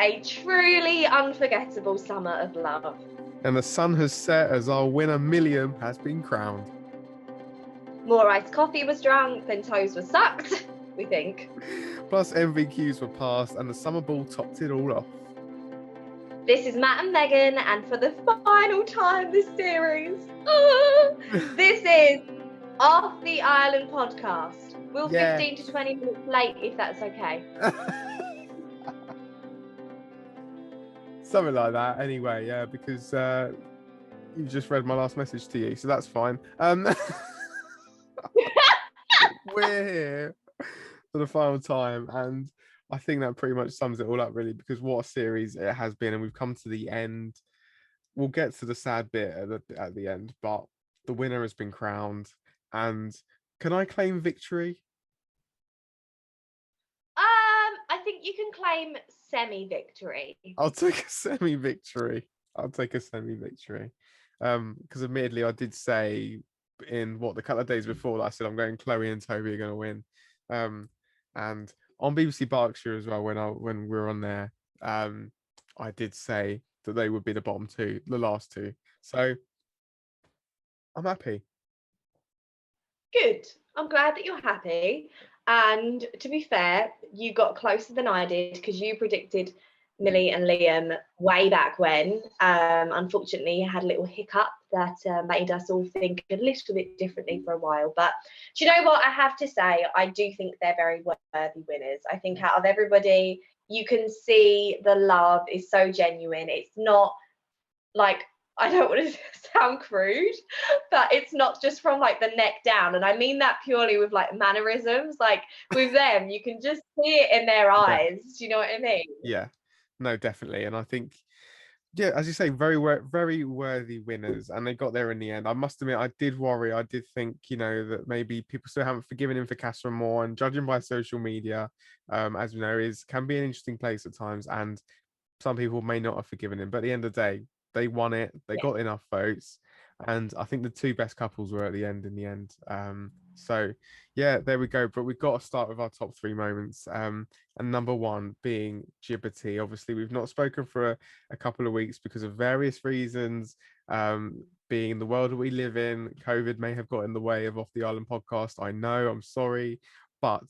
a truly unforgettable summer of love. And the sun has set as our winner Millie Liam has been crowned. More iced coffee was drunk than toes were sucked, we think. Plus MVQs were passed and the summer ball topped it all off. This is Matt and Megan, and for the final time this series, this is Off the Island podcast. We'll 15 to 20 minutes late if that's okay. Something like that anyway, yeah, because you just read my last message to you, so that's fine. We're here for the final time, and I think that pretty much sums it all up, really, because what a series it has been, and we've come to the end. We'll get to the sad bit at the end, but the winner has been crowned. And can I claim victory? I think you can claim semi-victory. I'll take a semi-victory. Because admittedly, I did say in the couple of days before that I said I'm going Chloe and Toby are going to win. And on BBC Berkshire as well, when we were on there, I did say that they would be the last two. So I'm happy. Good. I'm glad that you're happy. And to be fair, you got closer than I did because you predicted Millie and Liam way back when. Unfortunately, you had a little hiccup that made us all think a little bit differently for a while. But do you know what? I have to say, I do think they're very worthy winners. I think out of everybody, you can see the love is so genuine. It's not like, I don't want to sound crude, but it's not just from like the neck down. And I mean that purely with like mannerisms. Like with them, you can just see it in their eyes. Yeah. Do you know what I mean? Yeah, no, definitely. And I think, yeah, as you say, very worthy winners. And they got there in the end. I must admit, I did worry. I did think, that maybe people still haven't forgiven him for Catherine Moore. And judging by social media, as we know, can be an interesting place at times. And some people may not have forgiven him. But at the end of the day, they won it. They got enough votes, and I think the two best couples were at the end in the end. So yeah, there we go. But we've got to start with our top three moments. And number one being Gibberty. Obviously, we've not spoken for a couple of weeks because of various reasons. Being in the world that we live in, COVID may have got in the way of Off the Island podcast. I know. I'm sorry, but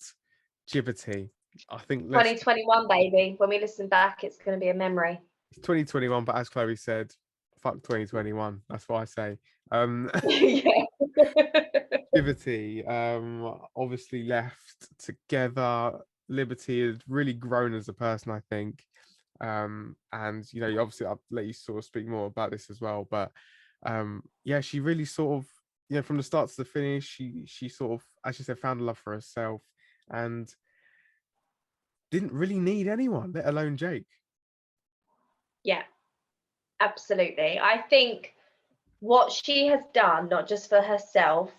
Gibberty. I think 2021, baby. When we listen back, it's going to be a memory. 2021, but as Chloe said, fuck 2021. That's what I say. Yeah. Liberty, obviously left together. Liberty has really grown as a person, I think. And obviously I'll let you sort of speak more about this as well. But yeah, she really sort of, from the start to the finish, she sort of, as she said, found a love for herself and didn't really need anyone, let alone Jake. Yeah, absolutely. I think what she has done, not just for herself,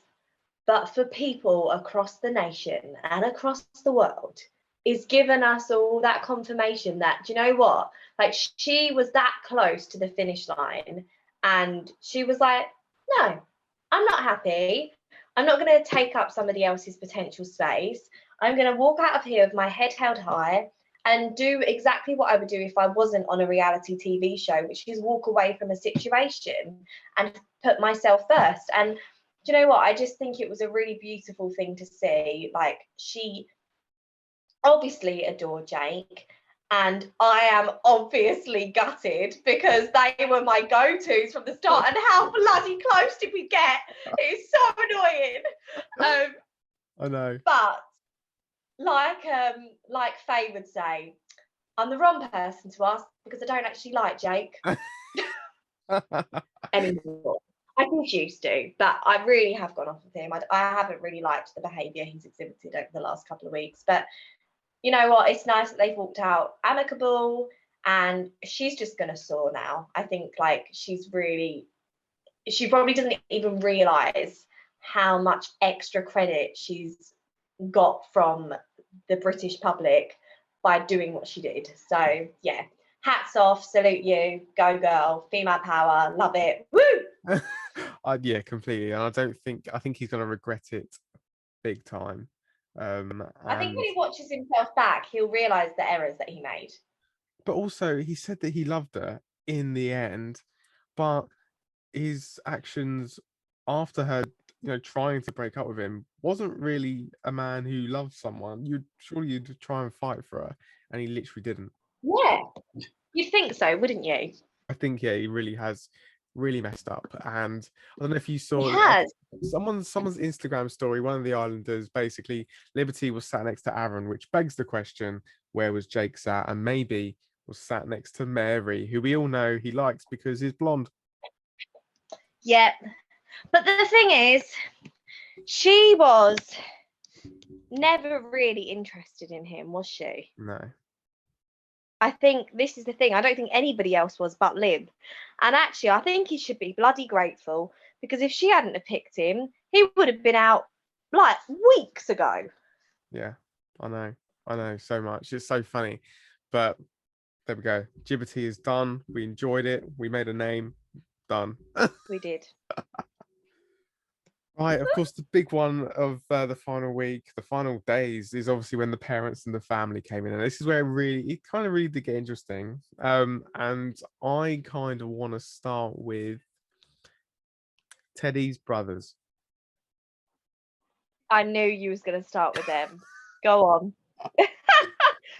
but for people across the nation and across the world, is given us all that confirmation that, do you know what? Like, she was that close to the finish line and she was like, no, I'm not happy. I'm not going to take up somebody else's potential space. I'm going to walk out of here with my head held high and do exactly what I would do if I wasn't on a reality TV show, which is walk away from a situation and put myself first. And do you know what? I just think it was a really beautiful thing to see. Like, she obviously adored Jake, and I am obviously gutted because they were my go-tos from the start. And how bloody close did we get? It's so annoying. I know. But like Faye would say, I'm the wrong person to ask because I don't actually like Jake anymore. I used to, but I really have gone off with him. I haven't really liked the behaviour he's exhibited over the last couple of weeks. But you know what? It's nice that they've walked out amicable, and she's just going to soar now. I think she probably doesn't even realise how much extra credit she's got from the British public by doing what she did. So yeah, hats off, salute you, go girl, female power, love it, woo. Yeah, completely. And I think he's gonna regret it big time. I think when he watches himself back, he'll realise the errors that he made. but also he said that he loved her in the end, but his actions after her, trying to break up with him wasn't really a man who loves someone. You'd try and fight for her, and he literally didn't. Yeah, you'd think so, wouldn't you? I think yeah, he really has really messed up. And I don't know if you He saw has. someone's Instagram story. One of the Islanders, basically, Liberty was sat next to Aaron, which begs the question, where was Jake sat? And maybe was sat next to Mary, who we all know he likes because he's blonde. Yeah. But the thing is, she was never really interested in him, was she? No. I think this is the thing. I don't think anybody else was but Lib. And actually, I think he should be bloody grateful, because if she hadn't have picked him, he would have been out like weeks ago. Yeah, I know so much. It's so funny. But there we go. Gibberty is done. We enjoyed it. We made a name. Done. We did. Right, of course, the big one of the final week, the final days, is obviously when the parents and the family came in, and this is where it kind of really did get interesting. And I kind of want to start with Teddy's brothers. I knew you was going to start with them. Go on. I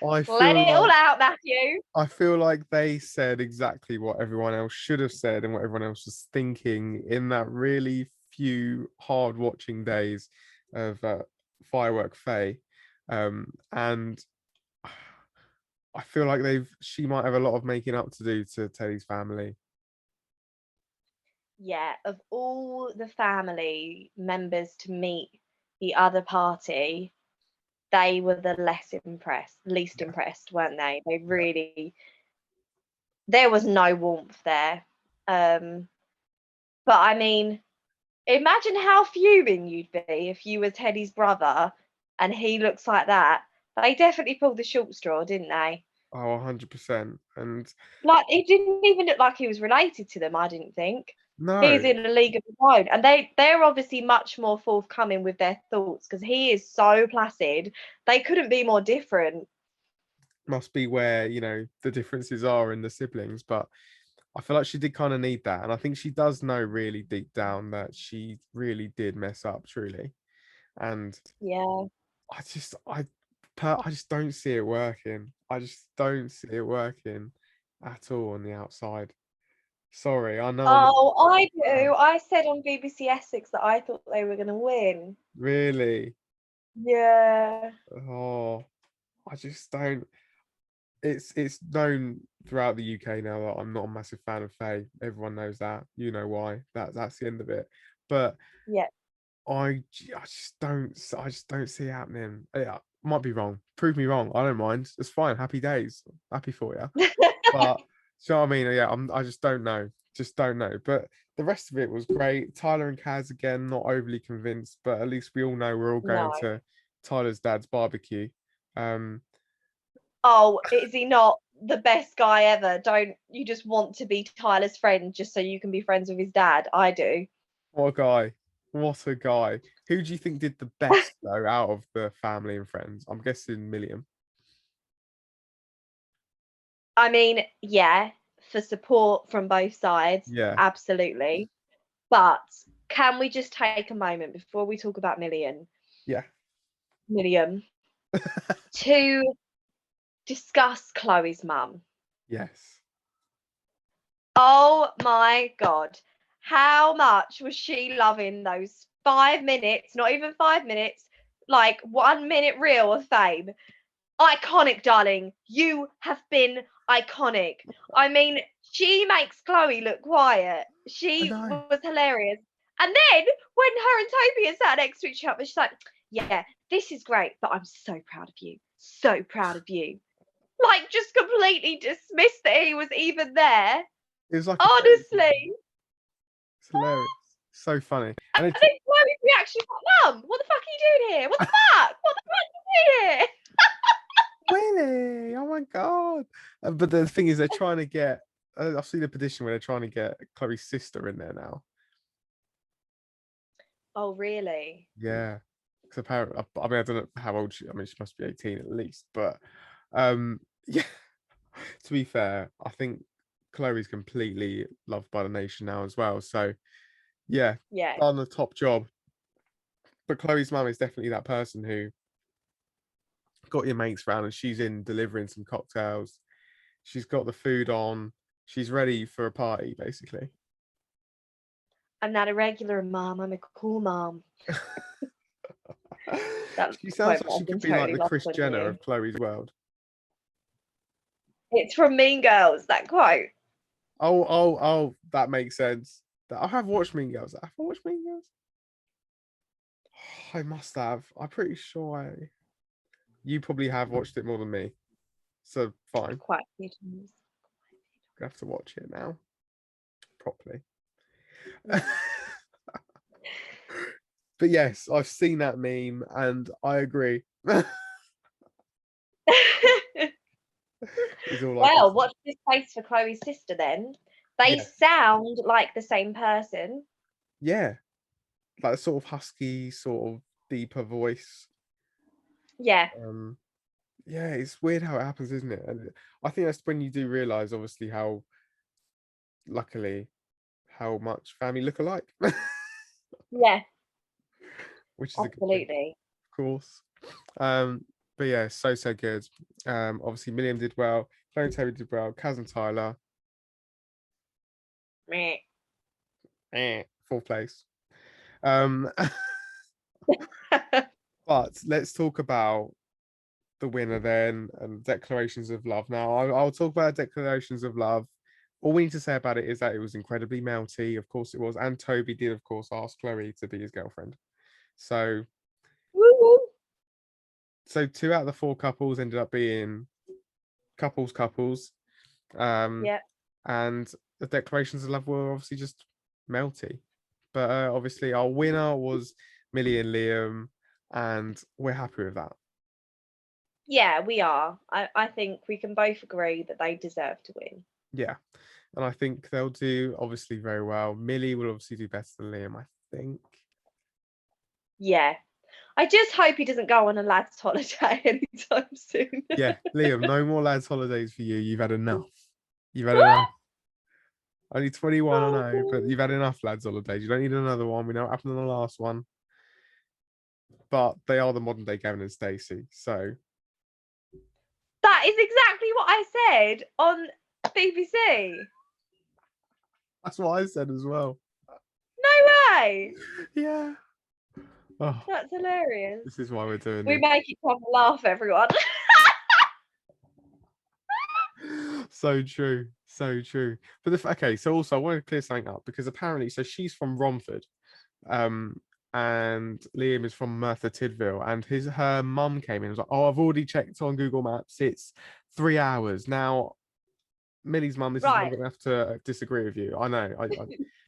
Let feel it all like out, Matthew. I feel like they said exactly what everyone else should have said and what everyone else was thinking in that really few hard watching days of Firework Faye. And I feel like she might have a lot of making up to do to Teddy's family. Yeah, of all the family members to meet the other party, they were the least Yeah, impressed, weren't they? They yeah. really, there was no warmth there. But I mean, imagine how fuming you'd be if you were Teddy's brother and he looks like that. They definitely pulled the short straw, didn't they? Oh, 100%. And Like, it didn't even look like he was related to them, I didn't think. He's no, in a league of his own. And they're obviously much more forthcoming with their thoughts, because he is so placid. They couldn't be more different. must be where, the differences are in the siblings, but I feel like she did kind of need that. And I think she does know really deep down that she really did mess up, truly. And Yeah. I just don't see it working. I just don't see it working at all on the outside. Sorry, I know I'm not Oh, I a fan. do. I said on BBC Essex that I thought they were going to win. Really. Yeah. Oh, I just don't. It's known throughout the UK now that I'm not a massive fan of Faye. Everyone knows that. You know why. That's the end of it. But Yeah. I just don't see it happening. Yeah, might be wrong. Prove me wrong. I don't mind. It's fine. Happy days. Happy for you. But do you know what I mean? Yeah, I just don't know. Just don't know. But the rest of it was great. Tyler and Kaz again, not overly convinced, but at least we all know we're all No. going to Tyler's dad's barbecue. Um, Oh, is he not the best guy ever? Don't you just want to be Tyler's friend just so you can be friends with his dad? I do. what a guy. What a guy. Who do you think did the best though out of the family and friends? I'm guessing Milliam. I mean, yeah, for support from both sides, Yeah. absolutely. But can we just take a moment before we talk about Yeah. Milliam, to discuss Chloe's mum? Yes. Oh my God. How much was she loving those 5 minutes, not even 5 minutes, like 1 minute reel of fame? Iconic, darling. You have been iconic. I mean, she makes Chloe look quiet. I She know. was hilarious. And then when her and Toby are sat next to each other, she's like, yeah, this is great, but I'm so proud of you. So proud of you. Like, just completely dismissed that he was even there. It was like a joke, wasn't it? Honestly. It's hilarious. So funny. And And then Chloe's reaction was, Mum, what the fuck are you doing here? What the fuck? What the fuck are you doing here? really? Oh my god! But the thing is, they're trying to get. I've seen a petition where they're trying to get Chloe's sister in there now. Oh, really? Yeah, because apparently, I mean, I don't know how old she. I mean, she must be 18 at least. But, yeah, To be fair, I think Chloe's completely loved by the nation now as well. So yeah, Yeah. done the top job. But Chloe's mum is definitely that person who got your mates round and she's in delivering some cocktails. She's got the food on. She's ready for a party, basically. I'm not a regular mom. I'm a cool mom. That's She the sounds quote, like but she I've could been be like totally the lost Kris on Jenner you. of Chloe's world. It's from Mean Girls, that quote. Oh, that makes sense. I have watched Mean Girls. Have I watched Mean Girls? I must have. I'm pretty sure you probably have watched it more than me. So fine. Quite a few times. I have to watch it now properly. Mm. But yes, I've seen that meme and I agree. Is all I can Well, say. watch this space for Chloe's sister then. They Yeah. sound like the same person. Yeah. Like a sort of husky, sort of deeper voice. Yeah. Yeah, it's weird how it happens, isn't it? And I think that's when you do realise, obviously, how luckily how much family look alike. Yeah, Which is a good thing, absolutely. of course. But yeah, so good. Obviously Millie Liam did well, Claire and Toby did well, Kaz and Tyler, Meh. fourth place. Um, but let's talk about the winner then and declarations of love. Now, I'll talk about declarations of love. All we need to say about it is that it was incredibly melty. Of course, it was. And Toby did, of course, ask Chloe to be his girlfriend. So, Woo. so 2 out of the 4 couples ended up being couples. Um, Yeah. and the declarations of love were obviously just melty. But obviously, our winner was Millie and Liam, and we're happy with that. Yeah, we are. I think we can both agree that they deserve to win. Yeah. And I think they'll do obviously very well. Millie will obviously do better than Liam, I think. Yeah. I just hope he doesn't go on a lad's holiday anytime soon. Yeah, Liam, no more lads' holidays for you. You've had enough. You've had enough. Only 21, I Oh, know, but God. you've had enough lads' holidays. You don't need another one. We know what happened in the last one. But they are the modern day Gavin and Stacey. So That is exactly what I said on BBC. that's what I said as well. No way. Yeah. Oh, That's hilarious. this is why we're doing We this. make each other laugh, everyone. So true. So true. But okay, so also I want to clear something up because apparently, so she's from Romford. And Liam is from Merthyr Tydfil, and her mum came in and was like, "Oh, I've already checked on Google Maps. It's 3 hours." Now, Millie's mum, this is where I'm Right. gonna have to disagree with you. I know,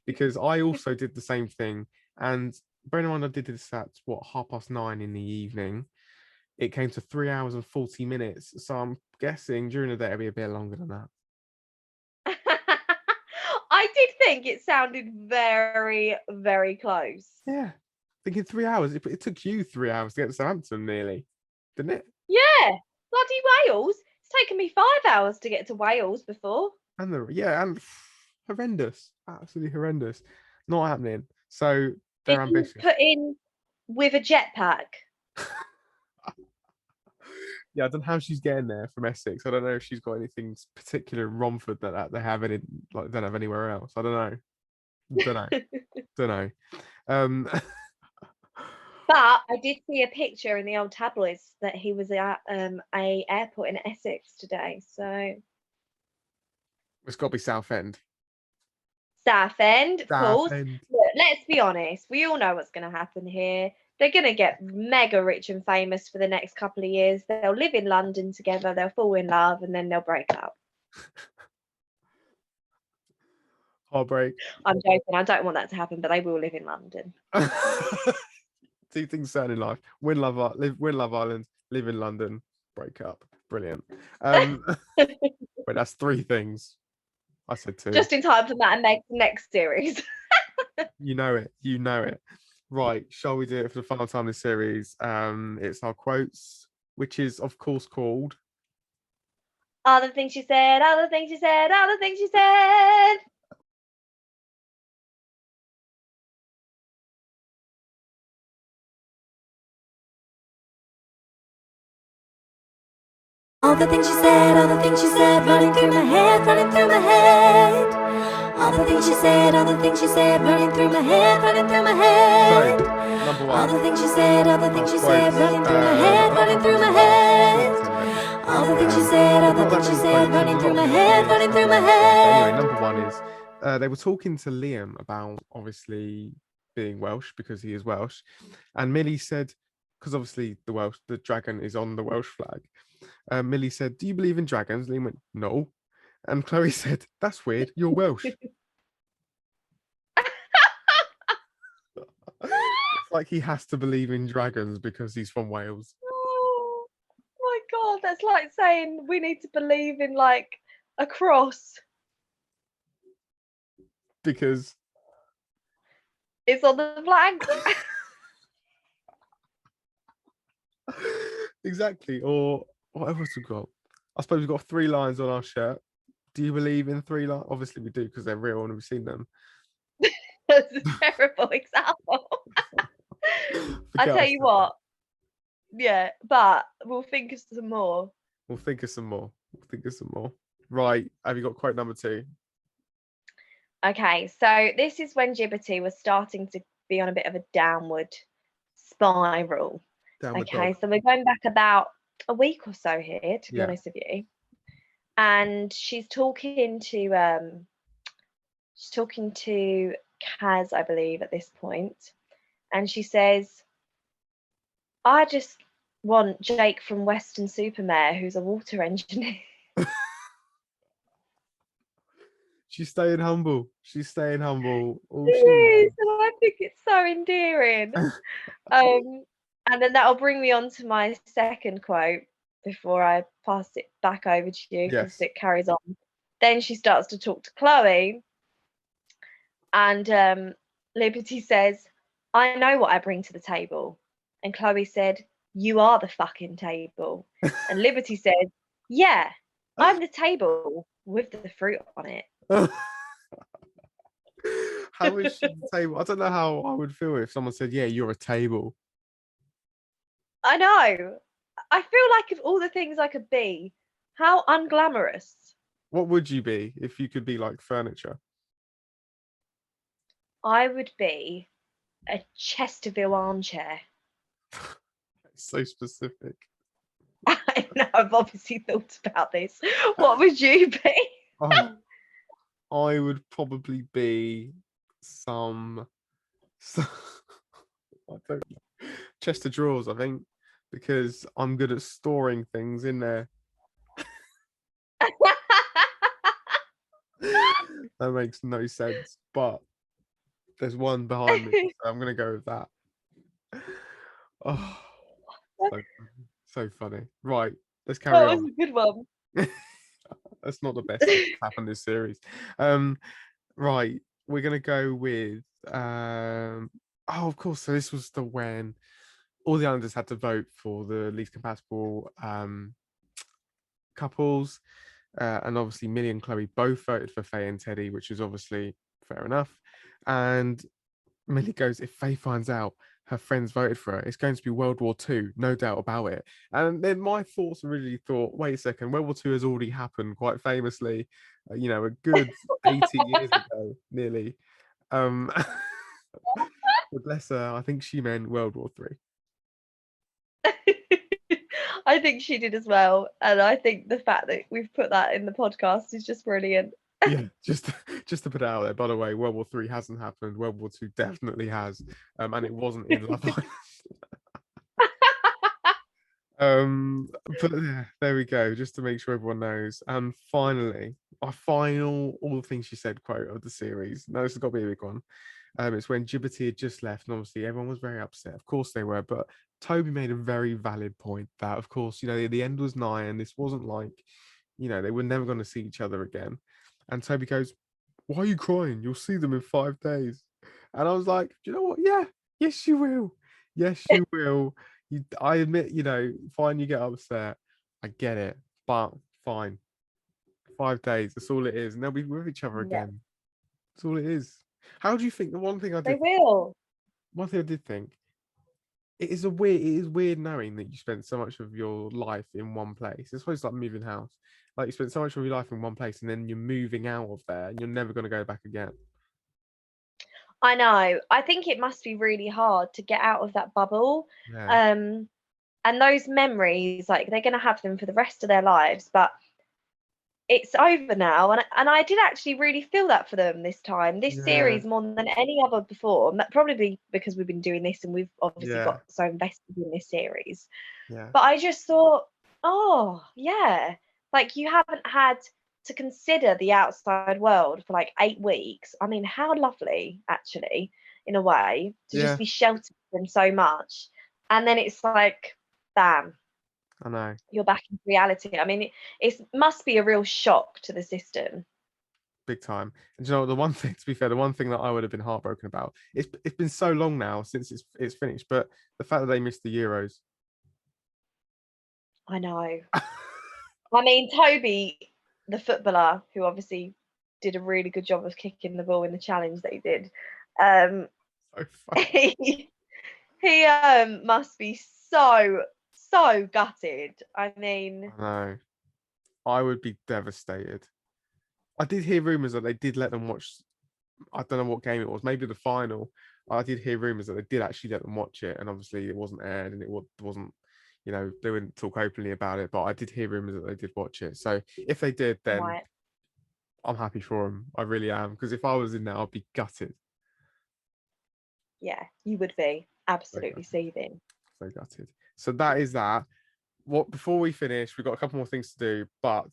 because I also did the same thing, and bear in mind I did this at what 9:30 in the evening. It came to 3 hours and 40 minutes. So I'm guessing during the day it'll be a bit longer than that. I did think it sounded very, very close. Yeah. Thinking 3 hours. It took you 3 hours to get to Southampton nearly, didn't it? Yeah, bloody Wales. It's taken me 5 hours to get to Wales before. And horrendous. Absolutely horrendous. Not happening. So Did they're you ambitious. put in with a jetpack? Yeah, I don't know how she's getting there from Essex. I don't know if she's got anything particular in Romford that they have any like don't have anywhere else. I don't know. Don't know. Don't know. Um But I did see a picture in the old tabloids that he was at a airport in Essex today. So it's got to be Southend. Southend, of course. Southend. Look, let's be honest. We all know what's going to happen here. They're going to get mega rich and famous for the next couple of years. They'll live in London together. They'll fall in love, and then they'll break up. Heartbreak. I'm joking. I don't want that to happen, but they will live in London. 2 things certain in life: win Love Island, live in London, break up. Brilliant. Wait, that's 3 things. I said 2. Just in time for Matt and Meg's next series. You know it. You know it. Right. Shall we do it for the final time in the series? It's our quotes, which is of course called All the things she said, all the things she said, all the things she said. All the things she said, all the things she said, running through my head, running through my head. All the things she said, all the things she said, running through my head, running through my head. So, number All one. the things she said, all the things she said, Quotes, running through my head, apart running from through my the last head. 10 minutes. All the things she said, all the Not that things she many said, quotes, running there's a through lot my more head, obvious running through my stuff. But anyway, head. number one is they were talking to Liam about obviously being Welsh because he is Welsh. And Millie said, because obviously the dragon is on the Welsh flag. Millie said, "Do you believe in dragons?" Liam went, "No." And Chloe said, "That's weird. You're Welsh." It's like he has to believe in dragons because he's from Wales. Oh my God, that's like saying we need to believe in like a cross. Because It's on the flag. exactly. Or what else we got? I suppose we've got 3 lines on our shirt. Do you believe in 3 lines? Obviously we do because they're real and we've seen them. That's a terrible example. I Forget I tell you said that. what, yeah, but we'll think of some more. We'll think of some more. Right. Have you got quote number 2? Okay, so this is when Gibberty was starting to be on a bit of a downward spiral. Downward Okay, dog. so we're going back about a week or so here, to be Yeah. honest with you. And she's talking to Kaz, I believe, at this point, and she says, "I just want Jake from Western Supermare, who's a water engineer." She's staying humble. All she Yes, needs. and I think it's so endearing. And then that'll bring me on to my second quote before I pass it back over to you because Yes. it carries on. Then she starts to talk to Chloe, and Liberty says, "I know what I bring to the table." And Chloe said, "You are the fucking table." And Liberty said, "Yeah, I'm the table with the fruit on it." How is she the table? I don't know how I would feel if someone said, "Yeah, you're a table." I know. I feel like of all the things I could be, how unglamorous. What would you be if you could be like furniture? I would be a Chesterfield armchair. So specific. I know, I've obviously thought about this. What would you be? Oh, I would probably be some I don't know. Chest of drawers, I think, because I'm good at storing things in there. That makes no sense, but there's one behind me, so I'm gonna go with that. Oh, so funny. Right, let's That carry was on. a good one. That's not the best thing that's happened this series. Um, right, we're gonna go with oh, of course. So this was the when all the Islanders had to vote for the least compatible couples. And obviously, Millie and Chloe both voted for Faye and Teddy, which is obviously fair enough. And Millie goes, "If Faye finds out her friends voted for her, it's going to be World War II, no doubt about it." And then my thoughts originally thought, wait a second, World War II has already happened quite famously, a good 80 years ago, nearly. Um, but bless her, I think she meant World War III. I think she did as well. And I think the fact that we've put that in the podcast is just brilliant. Yeah, just to put it out there. By the way, World War III hasn't happened. World War II definitely has, and it wasn't in Love Island. But yeah, there we go. Just to make sure everyone knows. And finally, our final all the things she said quote of the series. No, this has got to be a big one. It's when Gibberty had just left, and obviously everyone was very upset. Of course they were, but Toby made a very valid point that, of course, the end was nigh, and this wasn't like, they were never going to see each other again. And Toby goes, "Why are you crying? You'll see them in 5 days." And I was like, "Do you know what? Yeah, yes, you will. Yes, you will. I admit, fine, you get upset. I get it, but fine. 5 days. That's all it is, and they'll be with each other Yeah. again. That's all it is. How do you think? The one thing I They did, will. one thing I did think, it is weird knowing that you spent so much of your life in one place. It's always like moving house. Like you spent so much of your life in one place, and then you're moving out of there, and you're never going to go back again. I know. I think it must be really hard to get out of that bubble. Yeah. And those memories, like they're going to have them for the rest of their lives, but it's over now. And I did actually really feel that for them this time, this series more than any other before. Probably because we've been doing this and we've obviously got so invested in this series. Yeah. But I just thought, oh yeah, like you haven't had to consider the outside world for like 8 weeks. I mean, how lovely, actually, in a way, to just be sheltered from so much. And then it's like, bam, I know. you're back in reality. I mean, it must be a real shock to the system. Big time. And you know, the one thing, to be fair, the one thing that I would have been heartbroken about, it's been so long now since it's finished, but the fact that they missed the Euros. I know. I mean, Toby, the footballer, who obviously did a really good job of kicking the ball in the challenge that he did, So funny. he must be so gutted. I mean, I know. I would be devastated. I did hear rumours that they did let them watch. I don't know what game it was. Maybe the final. I did hear rumours that they did actually let them watch it, and obviously it wasn't aired, and it wasn't. You know, they wouldn't talk openly about it. But I did hear rumours that they did watch it. So if they did, then right. I'm happy for them. I really am, because if I was in there, I'd be gutted. Yeah, you would be absolutely seething. So gutted. So that is that. What before we finish, we've got a couple more things to do, but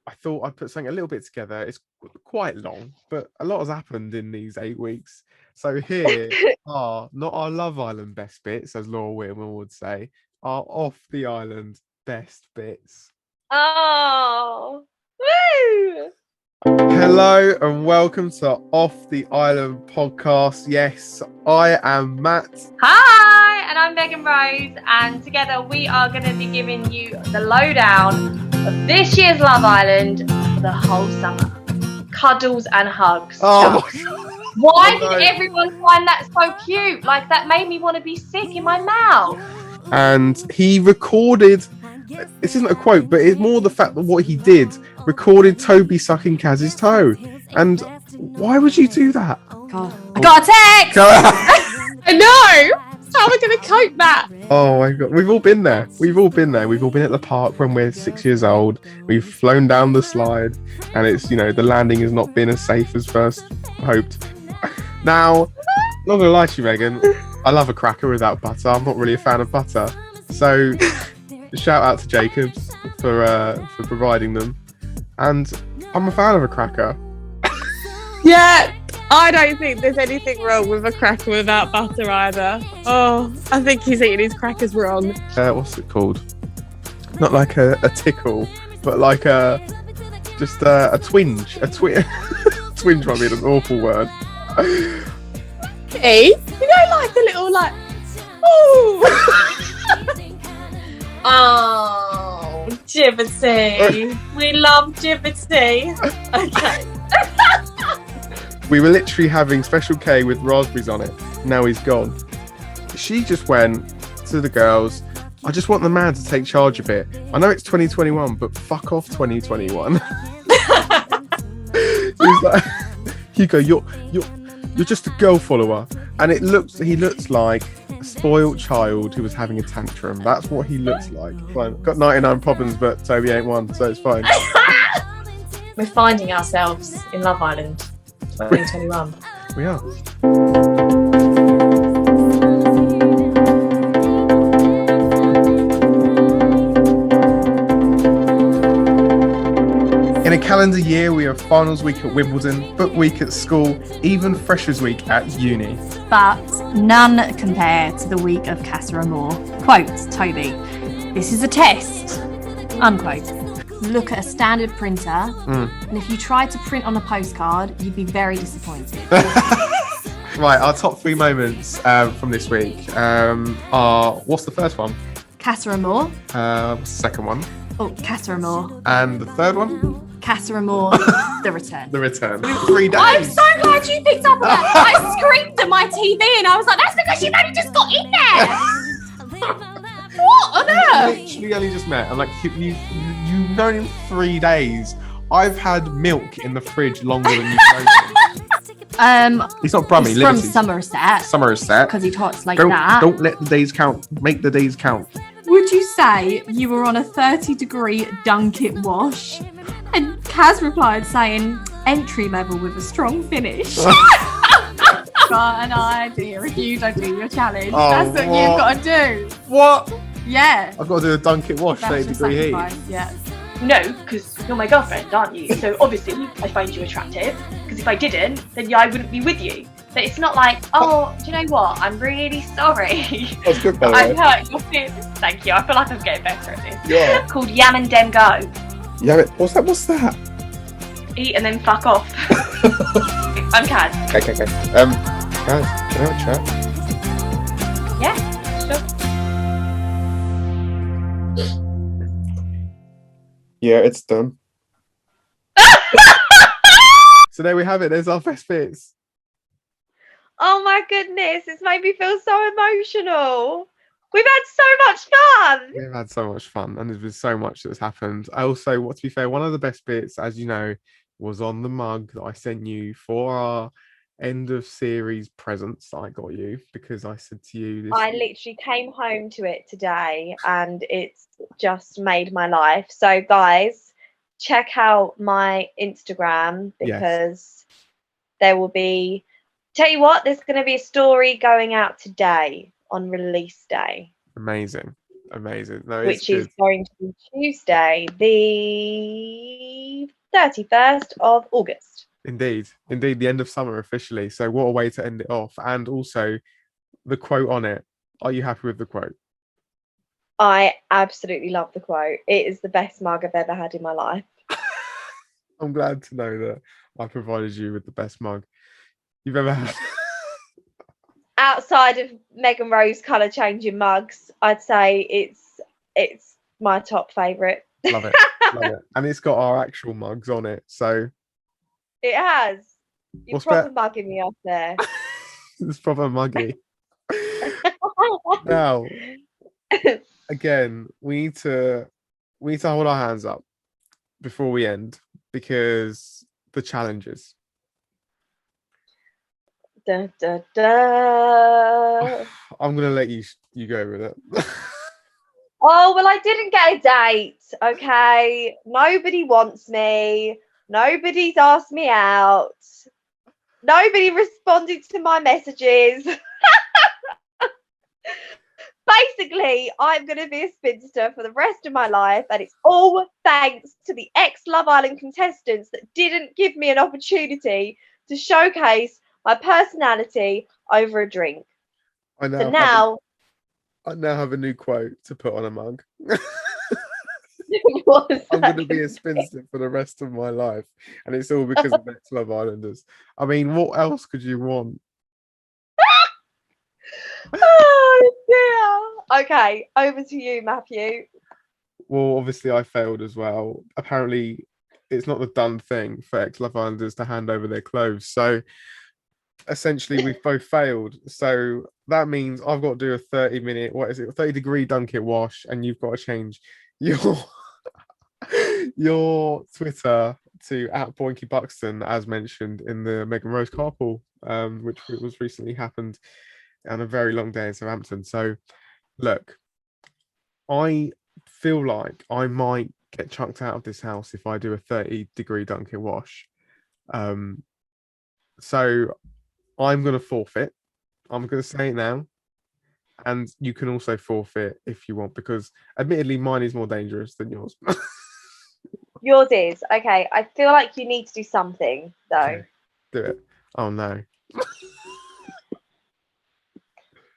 I thought I'd put something a little bit together. It's quite long, but a lot has happened in these 8 weeks. So here are not our Love Island best bits, as Laura Whitman would say, our off the island best bits. Oh, woo! Hello and welcome to Off the Island podcast. Yes, I am Matt. Hi, and I'm Megan Rose, and together we are going to be giving you the lowdown of this year's Love Island for the whole summer. Cuddles and hugs. Oh my God. Why did everyone find that so cute? Like, that made me want to be sick in my mouth. And he recorded, this isn't a quote, but it's more the fact that what he did, recorded Toby sucking Kaz's toe. And why would you do that? God. I got a text! I know! How am I going to cope that? Oh my God. We've all been there. We've all been there. We've all been at the park when we're 6 years old. We've flown down the slide and it's, you know, the landing has not been as safe as first hoped. Now, not gonna lie to you, Megan, I love a cracker without butter. I'm not really a fan of butter. So shout out to Jacobs for providing them. And I'm a fan of a cracker. Yeah, I don't think there's anything wrong with a cracker without butter either. Oh, I think he's eating his crackers wrong. What's it called? Not like a tickle, but like a twinge. Twinge might be an awful word. Hey, you know, like the little, like, oh, Jibbity. We love Jibbity. Okay. We were literally having Special K with raspberries on it. Now he's gone. She just went to the girls. I just want the man to take charge a bit. I know it's 2021, but fuck off 2021. He's like, Hugo, you're just a girl follower, and he looks like a spoiled child who was having a tantrum. That's what he looks like. Fine. Got 99 problems, but Toby ain't one, so it's fine. We're finding ourselves in Love Island 2021. We are. In a calendar year, we have finals week at Wimbledon, book week at school, even freshers week at uni. But none compare to the week of Casa Amor. Quote, Toby, "This is a test," unquote. Look at a standard printer, and if you tried to print on a postcard, you'd be very disappointed. Right, our top 3 moments from this week are, what's the first one? Casa Amor. What's the second one? Oh, Casa Amor. And the third one? Casa Amor, The Return. The Return. 3 days. I'm so glad you picked up on that. I screamed at my TV and I was like, that's because you've only just got in there. What on earth? Literally only just met. I'm like, you've known him 3 days. I've had milk in the fridge longer than you've known him. He's not Brummy, he's from Liberty. Somerset because he talks like don't, that. Don't let the days count. Make the days count. Would you say you were on a 30-degree dunk it wash? And Kaz replied saying, entry level with a strong finish. Got an idea if you don't do your challenge. Oh, that's what you've got to do. What? Yeah. I've got to do a dunk it wash, That's 30-degree heat. sacrifice, yeah. No, because you're my girlfriend, aren't you? So obviously I find you attractive. Because if I didn't, then yeah, I wouldn't be with you. But it's not like, oh, do you know what? I'm really sorry. That's good, by the I've way. hurt your feelings. Thank you. I feel like I'm getting better at this. Yeah. Called Yam and Dem Go. Yeah, what's that? Eat and then fuck off. I'm Kaz. Okay. Guys, can I have a chat? Yeah, sure. Yeah, it's done. So there we have it. There's our best bits. Oh my goodness, it's made me feel so emotional. We've had so much fun. We've had so much fun, and there's been so much that's happened. I also, to be fair, one of the best bits, as you know, was on the mug that I sent you for our end of series presents that I got you, because I said to you this. I literally came home to it today and it's just made my life. So guys, check out my Instagram because there will be, tell you what, there's going to be a story going out today on release day. Amazing. No, which is going to be Tuesday, the 31st of August. Indeed, the end of summer officially. So what a way to end it off. And also the quote on it. Are you happy with the quote? I absolutely love the quote. It is the best mug I've ever had in my life. I'm glad to know that I provided you with the best mug you've ever had. Outside of Megan Rose colour changing mugs, I'd say it's my top favourite. Love it. And it's got our actual mugs on it. So it has. You're What's proper mugging me up there. it's proper muggy. Now, again, we need to hold our hands up before we end, because the challenges. Da, da, da. I'm gonna let you go with it. Oh, well, I didn't get a date, okay? Nobody wants me. Nobody's asked me out. Nobody responded to my messages. Basically, I'm going to be a spinster for the rest of my life, and it's all thanks to the ex-Love Island contestants that didn't give me an opportunity to showcase my personality over a drink. I So now have a new quote to put on a mug. I'm going to be a spinster for the rest of my life, and it's all because of ex-Love Islanders. I mean, what else could you want? Oh dear. Okay, over to you, Matthew. Well, obviously I failed as well. Apparently it's not the done thing for ex-Love Islanders to hand over their clothes. So essentially we've both failed. So that means I've got to do a 30-degree dunk it wash, and you've got to change your Twitter to @BoinkyBuxton, as mentioned in the Megan Rose carpool, which was recently happened on a very long day in Southampton. So look, I feel like I might get chucked out of this house if I do a 30-degree dunk it wash. So I'm going to forfeit. I'm going to say it now. And you can also forfeit if you want, because admittedly mine is more dangerous than yours. Yours is. Okay, I feel like you need to do something, though. Okay, do it. Oh, no.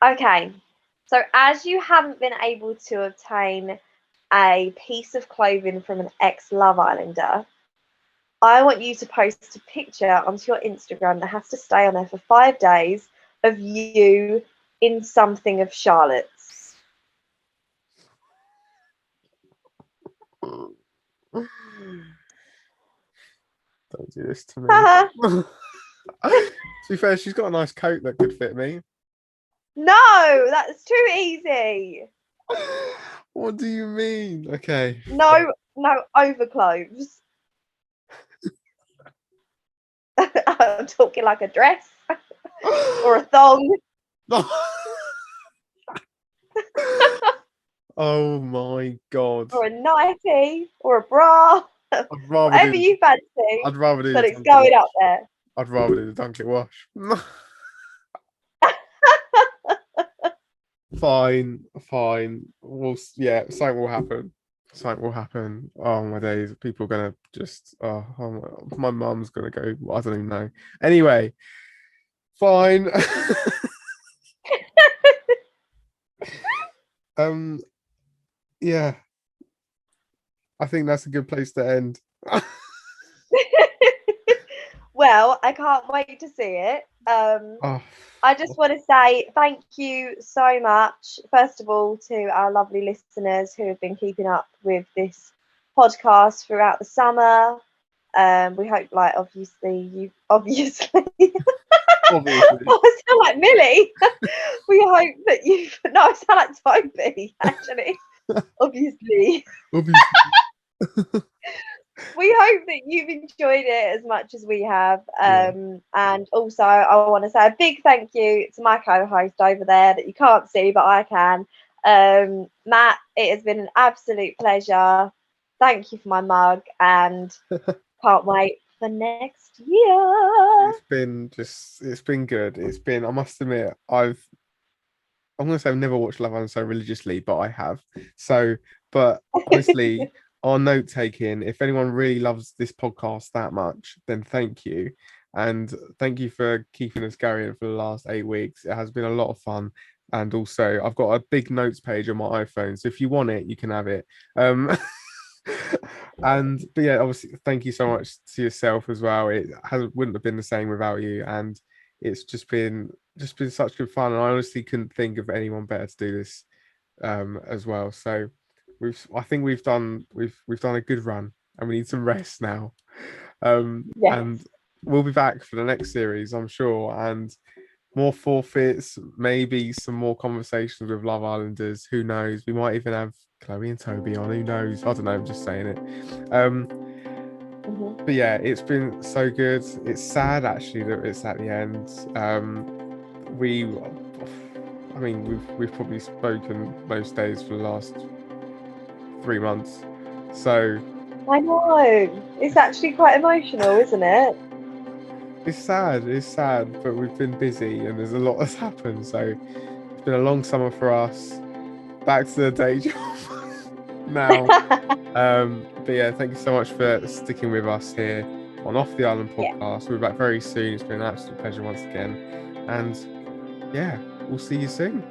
Okay, so as you haven't been able to obtain a piece of clothing from an ex-Love Islander, I want you to post a picture onto your Instagram that has to stay on there for 5 days of you in something of Charlotte's. Don't do this to me. Haha. To be fair, she's got a nice coat that could fit me. No, that's too easy. What do you mean? Okay. No overclothes. I'm talking like a dress or a thong. Oh my god. Or a nightie or a bra. I'd rather Whatever do. you fancy, I'd rather do. but the it's Dunkin' going Wash. up there. I'd rather do the Dunkin' Wash. Fine. Something will happen. Something will happen. Oh my days. People are gonna just. My mum's gonna go. I don't even know. Anyway, fine. Yeah. I think that's a good place to end. Well, I can't wait to see it. Oh, I just want to say thank you so much, first of all, to our lovely listeners who have been keeping up with this podcast throughout the summer. We hope, like, obviously. obviously. Oh, I sound like Millie. We hope that you've. No, I sound like Toby, actually. Obviously. We hope that you've enjoyed it as much as we have. And also, I want to say a big thank you to my co-host over there that you can't see, but I can. Matt, it has been an absolute pleasure. Thank you for my mug, and can't wait for next year. It's been good. I must admit, I'm gonna say I've never watched Love Island so religiously, but I have. So, but honestly, our note taking, if anyone really loves this podcast that much, then thank you. And thank you for keeping us going for the last 8 weeks. It has been a lot of fun. And also, I've got a big notes page on my iPhone. So if you want it, you can have it. But yeah, obviously, thank you so much to yourself as well. Wouldn't have been the same without you. And it's just been such good fun. And I honestly couldn't think of anyone better to do this as well. So I think we've done a good run, and we need some rest now. Yes. And we'll be back for the next series, I'm sure, and more forfeits, maybe some more conversations with Love Islanders. Who knows? We might even have Chloe and Toby on. Who knows? I don't know. I'm just saying it. But yeah, it's been so good. It's sad actually that it's at the end. We've probably spoken most days for the last 3 months. So I know. It's actually quite emotional, isn't it? it's sad, but we've been busy and there's a lot that's happened. So it's been a long summer for us. Back to the day job now. But yeah, thank you so much for sticking with us here on Off the Island podcast. We'll be back very soon. It's been an absolute pleasure once again. And yeah, we'll see you soon.